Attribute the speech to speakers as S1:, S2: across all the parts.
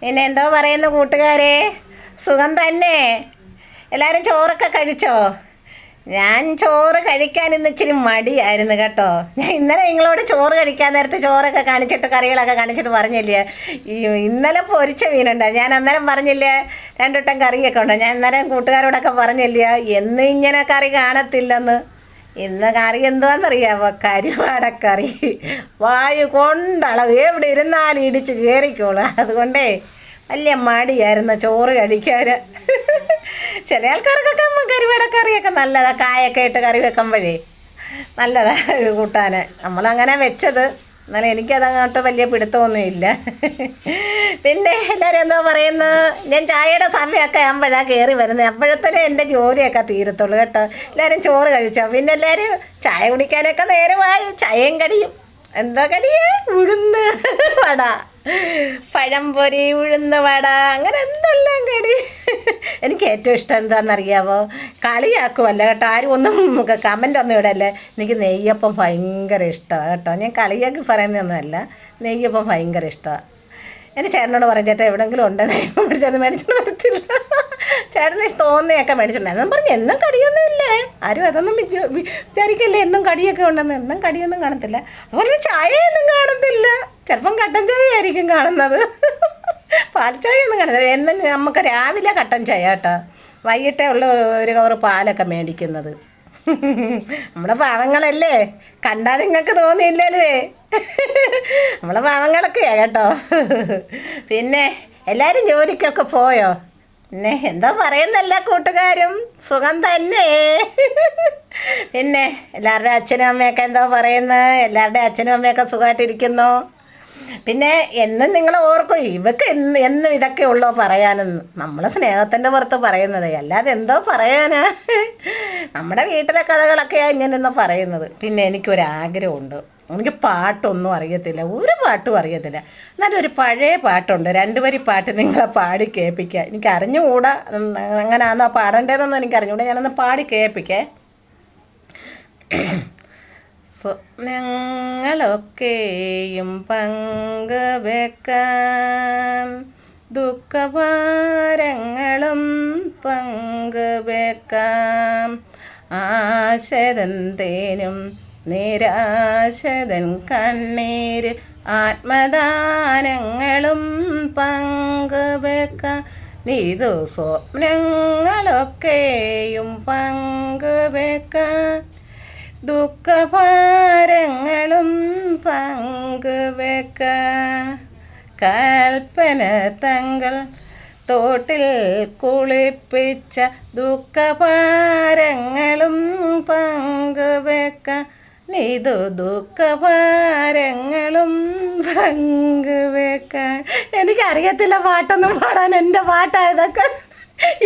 S1: പിന്നെ എന്തോ പറയുന്നു കൂട്ടുകാരെ, സുഖം തന്നെ? എല്ലാവരും ചോറൊക്കെ കഴിച്ചോ? ഞാൻ ചോറ് കഴിക്കാൻ ഇന്ന് ഇച്ചിരി മടിയായിരുന്നു കേട്ടോ. ഞാൻ ഇന്നലെ നിങ്ങളോട് ചോറ് കഴിക്കാൻ നേരത്തെ ചോറൊക്കെ കാണിച്ചിട്ട് കറികളൊക്കെ കാണിച്ചിട്ട് പറഞ്ഞില്ലേ, ഈ ഇന്നലെ പൊരിച്ച മീനുണ്ട്. ഞാൻ അന്നേരം പറഞ്ഞില്ലേ രണ്ടുവട്ടം കറിയൊക്കെ ഉണ്ട്. ഞാൻ അന്നേരം കൂട്ടുകാരോടൊക്കെ പറഞ്ഞില്ലേ എന്ന് ഇങ്ങനെ കറി കാണത്തില്ലെന്ന്. ഇന്ന് കറി എന്തുവാന്നറിയാമോ? കരിവാടക്കറി. വായു കൊണ്ടളവ്, എവിടെ ഇരുന്നാലും ഇടിച്ച് കയറിക്കോളൂ. അതുകൊണ്ടേ വലിയ മടിയായിരുന്നു ചോറ് കഴിക്കാൻ. ചില ആൾക്കാർക്കൊക്കെ കരിവാടക്കറിയൊക്കെ നല്ലതാണ്, കായൊക്കെ ഇട്ട് കറി വെക്കുമ്പോഴേ നല്ലതാണ് കൂട്ടാൻ. നമ്മളങ്ങനെ വെച്ചത്, എന്നാലും എനിക്കതങ്ങോട്ട് വലിയ പിടുത്തമൊന്നുമില്ല. പിന്നെ എല്ലാവരും എന്തോ പറയുന്നു. ഞാൻ ചായയുടെ സമയമൊക്കെ ആകുമ്പോഴാണ് കയറി വരുന്നത്. അപ്പോഴത്തേനും എൻ്റെ ജോലിയൊക്കെ തീരത്തുള്ളൂ കേട്ടോ. എല്ലാവരും ചോറ് കഴിച്ചോ? പിന്നെ എല്ലാവരും ചായ കുടിക്കാനൊക്കെ നേരമായി. ചായയും കടിയും എന്താ കടിയേ? ഉഴുന്ന് വട, പഴംപൊരി, ഉഴുന്ന് വട, അങ്ങനെ എന്തെല്ലാം കടി. എനിക്ക് ഏറ്റവും ഇഷ്ടം എന്താണെന്നറിയാമോ? കളിയാക്കുമല്ല കേട്ടോ, ആരും ഒന്നും കമൻ്റ് ഒന്നും ഇടല്ലേ. എനിക്ക് നെയ്യപ്പം ഭയങ്കര ഇഷ്ടമാണ് കേട്ടോ. ഞാൻ കളിയാക്കി പറയുന്നതൊന്നുമല്ല, നെയ്യപ്പം ഭയങ്കര ഇഷ്ടമാണ്. എൻ്റെ ചേട്ടനോട് പറയും, ചേട്ടാ എവിടെയെങ്കിലും ഉണ്ട് നെയ്യപ്പം മേടിച്ചത്, മേടിച്ചിട്ട് വരത്തില്ല. ചേട്ടന് തോന്നിയൊക്കെ മേടിച്ചിട്ടുണ്ടായിരുന്നു. എന്നും പറഞ്ഞു എന്നും കടിയൊന്നും ഇല്ലേ, ആരും അതൊന്നും വിചാരിക്കല്ലേ എന്നും കടിയൊക്കെ ഉണ്ടെന്ന്. എന്നും കടിയൊന്നും കാണത്തില്ല. അതുപോലെ ചായയൊന്നും കാണത്തില്ല, ചിലപ്പം കട്ടൻ ചായ ആയിരിക്കും കാണുന്നത്. പാൽ ചായ ഒന്നും കാണുന്നില്ല. എന്നും നമുക്ക് രാവിലെ കട്ടൻ ചായ കേട്ടോ, വൈകിട്ടേ ഉള്ള ഒരു കവറ് പാലൊക്കെ മേടിക്കുന്നത്. നമ്മളെ പാവങ്ങളല്ലേ, കണ്ടാൽ നിങ്ങൾക്ക് തോന്നിയില്ലല്ലേ? നമ്മളെ പാവങ്ങളൊക്കെയാ കേട്ടോ. പിന്നെ എല്ലാവരും ജോലിക്കൊക്കെ പോയോ? പിന്നെ എന്താ പറയുന്നല്ല കൂട്ടുകാരും, സുഖം തന്നെ. പിന്നെ എല്ലാവരുടെ അച്ഛനും അമ്മയൊക്കെ എന്തോ പറയുന്നത്? എല്ലാവരുടെ അച്ഛനും അമ്മയൊക്കെ സുഖമായിട്ടിരിക്കുന്നു. പിന്നെ എന്നും നിങ്ങൾ ഓർക്കും, ഇവക്ക് എന്നും ഇതൊക്കെ ഉള്ളോ പറയാനെന്ന്. നമ്മളെ സ്നേഹത്തിൻ്റെ പുറത്ത് പറയുന്നത്, അല്ലാതെ എന്തോ പറയാനാ. നമ്മുടെ വീട്ടിലെ കഥകളൊക്കെയാണ് ഇങ്ങനെയെന്ന് പറയുന്നത്. പിന്നെ എനിക്കൊരാഗ്രഹമുണ്ട്. എനിക്ക് പാട്ടൊന്നും അറിയത്തില്ല, ഒരു പാട്ടും അറിയത്തില്ല. എന്നാലും ഒരു പഴയ പാട്ടുണ്ട്, 2 വരി പാട്ട് നിങ്ങളെ പാടി കേൾപ്പിക്കുക. എനിക്ക് അറിഞ്ഞുകൂടാ അങ്ങനെയാണോ പാടേണ്ടതെന്നൊന്നും എനിക്ക് അറിഞ്ഞുകൂടാ. ഞാനൊന്ന് പാടി കേൾപ്പിക്കേ. സ്വപ്നങ്ങളൊക്കെയും പങ്കുവെക്കാൻ, ദുഃഖഭാരങ്ങളും പങ്കുവെക്കാം, ആശതൻ തേനും നിരാശതൻ കണ്ണീര് ആത്മദാനങ്ങളും പങ്കുവെക്കാം. നീതു സ്വപ്നങ്ങളൊക്കെയും പങ്കുവെക്കാൻ, ദുഃഖഭാരങ്ങളും പങ്കുവെക്കാൻ, കൽപ്പന തങ്ങൾ തോട്ടിൽ കുളിപ്പിച്ച ദുഃഖഭാരങ്ങളും പങ്കുവെക്കാൻ, നീതു ദുഃഖഭാരങ്ങളും പങ്കുവെക്കാൻ. എനിക്കറിയത്തില്ല പാട്ടൊന്നും പാടാൻ. എൻ്റെ പാട്ടായതൊക്കെ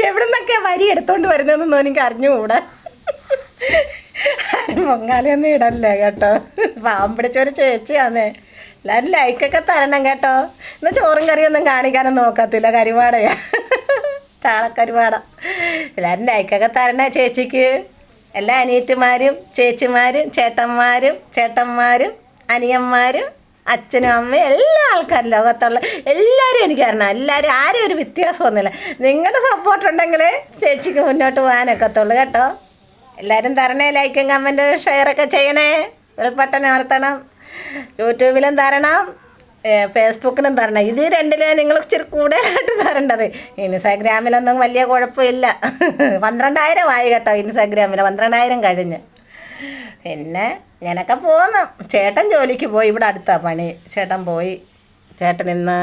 S1: എവിടുന്നൊക്കെ വരി എടുത്തോണ്ട് വരുന്നതെന്നൊന്നും എനിക്ക് അറിഞ്ഞുകൂടാ. പൊങ്കാലയൊന്നും ഇടല്ലേ കേട്ടോ, പാവം പിടിച്ചൊരു ചേച്ചിയാന്നേ. എല്ലാവരും ലൈക്കൊക്കെ തരണം കേട്ടോ. ഇന്ന് ചോറും കറിയൊന്നും കാണിക്കാനും നോക്കത്തില്ല, കരിവാടയാ, ചാളക്കരിവാട. എല്ലാവരും ലൈക്കൊക്കെ തരണേ ചേച്ചിക്ക്. എല്ലാ അനിയത്തിമാരും ചേച്ചിമാരും ചേട്ടന്മാരും അനിയന്മാരും അച്ഛനും അമ്മയും എല്ലാ ആൾക്കാരും, ലോകത്തുള്ള എല്ലാവരും എനിക്ക് തരണം. എല്ലാവരും, ആരും ഒരു വ്യത്യാസമൊന്നുമില്ല. നിങ്ങളുടെ സപ്പോർട്ടുണ്ടെങ്കിലേ ചേച്ചിക്ക് മുന്നോട്ട് പോകാനൊക്കത്തുള്ളൂ കേട്ടോ. എല്ലാവരും തരണേ, ലൈക്കും കമൻറ്റ് ഷെയറൊക്കെ ചെയ്യണേ. ബെൽബട്ടൺ അമർത്തണം. യൂട്യൂബിലും തരണം, ഫേസ്ബുക്കിലും തരണം. ഇത് രണ്ടിലും നിങ്ങൾ ഇച്ചിരി കൂടുതലായിട്ട് തരേണ്ടത്. ഇൻസ്റ്റാഗ്രാമിലൊന്നും വലിയ കുഴപ്പമില്ല. 12,000 ആയി കേട്ടോ ഇൻസ്റ്റാഗ്രാമിൽ, 12,000 കഴിഞ്ഞ്. പിന്നെ ഞാനൊക്കെ പോന്നു. ചേട്ടൻ ജോലിക്ക് പോയി, ഇവിടെ അടുത്താണ് പണി. ചേട്ടൻ പോയി. ചേട്ടൻ ഇന്ന്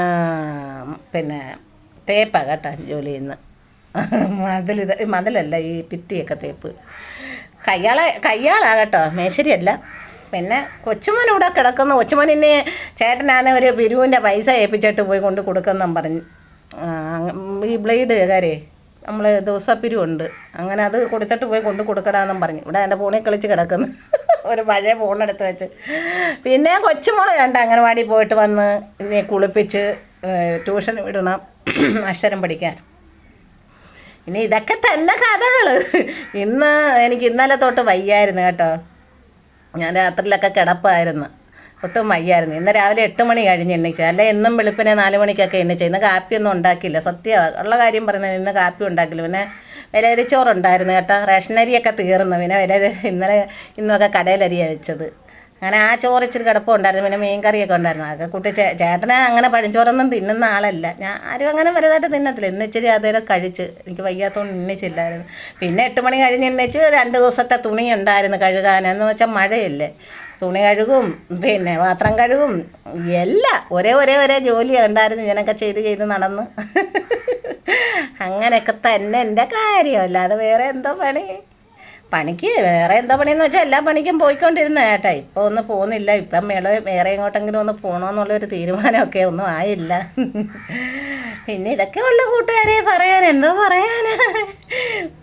S1: പിന്നെ തേപ്പാണ് കേട്ടോ ജോലി. ഇന്ന് മതിലല്ല, ഈ ഭിത്തിയൊക്കെ തേപ്പ്. കയ്യാളാ കേട്ടോ, മേശരിയല്ല. പിന്നെ കൊച്ചുമോൻ ഇവിടെ കിടക്കുന്നു. കൊച്ചുമോനിന്നെ ചേട്ടനാണ് ഒരു പിരിവിൻ്റെ പൈസ ഏൽപ്പിച്ചിട്ട് പോയി കൊണ്ട് കൊടുക്കുന്നെന്ന് പറഞ്ഞു. ഈ ബ്ലേഡുകാരെ നമ്മൾ ദിവസപ്പിരിവുണ്ട്, അങ്ങനെ അത് കൊടുത്തിട്ട് പോയി കൊണ്ട് കൊടുക്കണമെന്നും പറഞ്ഞു. ഇവിടെ എൻ്റെ ഫോണിൽ കളിച്ച് കിടക്കുന്നു, ഒരു പഴയ ഫോണെടുത്ത് വെച്ച്. പിന്നെ കൊച്ചുമോൾ അംഗനവാടി പോയിട്ട് വന്ന് ഇനി കുളിപ്പിച്ച് ട്യൂഷൻ വിടണം അക്ഷരം പഠിക്കാൻ. ഇനി ഇതൊക്കെ തന്നെ കഥകൾ. എനിക്ക് ഇന്നലെ തൊട്ട് വയ്യായിരുന്നു കേട്ടോ. ഞാൻ രാത്രിയിലൊക്കെ കിടപ്പായിരുന്നു. ഒട്ടും വയ്യായിരുന്നു. ഇന്ന് രാവിലെ 8 മണി കഴിഞ്ഞ് എണ്ണിച്ചു. അല്ല എന്നും വെളുപ്പിനെ 4 മണിക്കൊക്കെ എണ്ണിച്ചു. ഇന്ന് കാപ്പിയൊന്നും ഉണ്ടാക്കിയില്ല. സത്യമാണ് ഉള്ള കാര്യം പറയുന്നത്. ഇന്ന് കാപ്പി ഉണ്ടാക്കില്ല. പിന്നെ വിലയരിച്ചോറുണ്ടായിരുന്നു കേട്ടോ. റേഷൻ അരിയൊക്കെ തീർന്നു. പിന്നെ ഇന്നലെ ഇന്നൊക്കെ കടയിലരി അയച്ചത്. അങ്ങനെ ആ ചോറ് ഇച്ചിരി കിടപ്പുണ്ടായിരുന്നു. പിന്നെ മീൻ കറിയൊക്കെ ഉണ്ടായിരുന്നു. അതൊക്കെ കൂട്ടി ചേട്ടനെ അങ്ങനെ പഴഞ്ചോറൊന്നും തിന്നുന്ന ആളല്ല. ഞാൻ ആരും അങ്ങനെ വലുതായിട്ട് തിന്നത്തില്ല. ഇന്ന് ഇച്ചിരി അതേലും കഴിച്ച്. എനിക്ക് വയ്യാത്തതുകൊണ്ട് എണ്ണിച്ചില്ലായിരുന്നു. പിന്നെ 8 മണി കഴിഞ്ഞ് എണ്ണിച്ച് 2 ദിവസത്തെ തുണി ഉണ്ടായിരുന്നു കഴുകാൻ. എന്ന് വെച്ചാൽ മഴയല്ലേ, തുണി കഴുകും, പിന്നെ പാത്രം കഴുകും, എല്ലാം ഒരേ ജോലി ഉണ്ടായിരുന്നു. ഇതിനൊക്കെ ചെയ്ത് നടന്ന് അങ്ങനെയൊക്കെ തന്നെ എൻ്റെ കാര്യമല്ല. അത് വേറെ എന്തോ പണിക്ക് വേറെ എന്തോ പണിയെന്ന് വെച്ചാൽ എല്ലാ പണിക്കും പോയിക്കൊണ്ടിരുന്ന ചേട്ടാ. ഇപ്പോൾ ഒന്നും പോകുന്നില്ല. ഇപ്പം വേറെ എങ്ങോട്ടെങ്കിലും ഒന്ന് പോകണമെന്നുള്ളൊരു തീരുമാനമൊക്കെ ഒന്നും ആയില്ല. പിന്നെ ഇതൊക്കെ ഉള്ള കൂട്ടുകാരെ പറയാൻ എന്തോ പറയാനാ,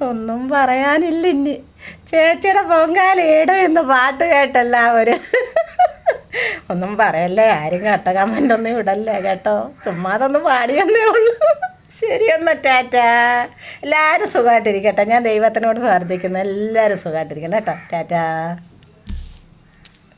S1: ഒന്നും പറയാനില്ല. ഇനി ചേച്ചിയുടെ പൊങ്കാലയിടും എന്ന് പാട്ട് കേട്ടെല്ലാവരും. ഒന്നും പറയല്ലേ, ആരും കേട്ട കമൻ്റൊന്നും ഇടല്ലേ കേട്ടോ. ചുമ്മാതൊന്ന് പാടിയെന്നേ ഉള്ളൂ. ശരിയെന്നാ, ടാറ്റാ. എല്ലാവരും സുഖമായിട്ടിരിക്കട്ടെ. ഞാൻ ദൈവത്തിനോട് പ്രാർത്ഥിക്കുന്നു എല്ലാവരും സുഖമായിട്ടിരിക്കണം കേട്ടോ. ടാറ്റാ.